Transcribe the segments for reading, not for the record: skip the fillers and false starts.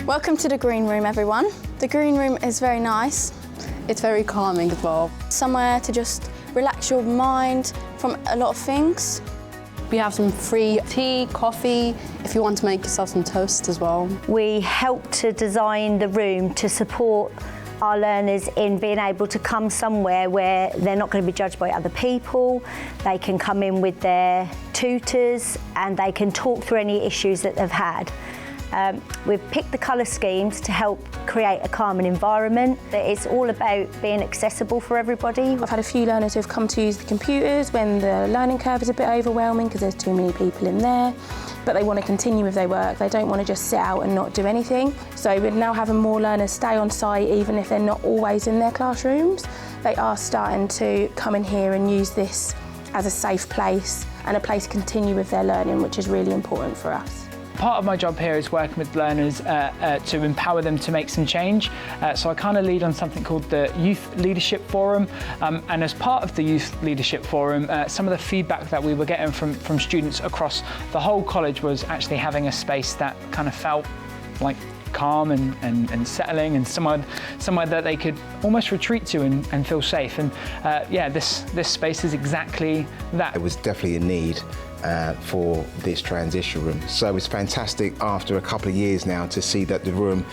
Welcome to the green room, everyone. The green room is very nice. It's very calming as well. Somewhere to just relax your mind from a lot of things. We have some free tea, coffee, if you want to make yourself some toast as well. We help to design the room to support our learners in being able to come somewhere where they're not going to be judged by other people. They can come in with their tutors and they can talk through any issues that they've had. We've picked the colour schemes to help create a calming environment. It's all about being accessible for everybody. I've had a few learners who have come to use the computers when the learning curve is a bit overwhelming because there's too many people in there, but they want to continue with their work. They don't want to just sit out and not do anything. So we're now having more learners stay on site even if they're not always in their classrooms. They are starting to come in here and use this as a safe place and a place to continue with their learning, which is really important for us. Part of my job here is working with learners to empower them to make some change. So I kind of lead on something called the Youth Leadership Forum. And as part of the Youth Leadership Forum, some of the feedback that we were getting from students across the whole college was actually having a space that kind of felt like calm and settling and somewhere that they could almost retreat to and feel safe. And yeah, this space is exactly that. It was definitely a need for this transition room. So it's fantastic after a couple of years now to see that the room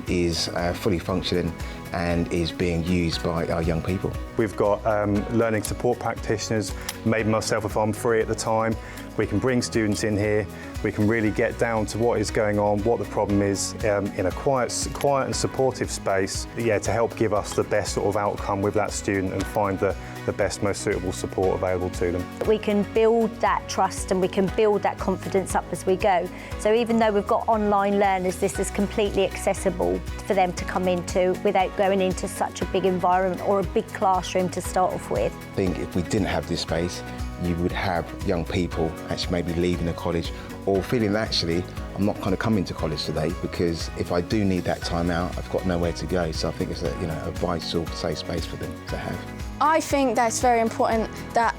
is fully functioning and is being used by our young people. We've got learning support practitioners, maybe myself if I'm free at the time. We can bring students in here, we can really get down to what is going on, what the problem is in a quiet and supportive space, yeah, to help give us the best sort of outcome with that student and find the best, most suitable support available to them. We can build that trust and we can build that confidence up as we go. So even though we've got online learners, this is completely accessible for them to come into without going into such a big environment or a big classroom to start off with. I think if we didn't have this space, you would have young people actually maybe leaving the college or feeling actually I'm not kind of coming to college today because if I do need that time out, I've got nowhere to go. So I think it's a vital safe space for them to have. I think that it's very important that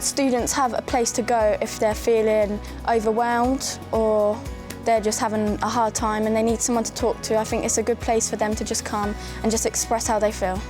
students have a place to go if they're feeling overwhelmed or they're just having a hard time and they need someone to talk to. I think it's a good place for them to just come and just express how they feel.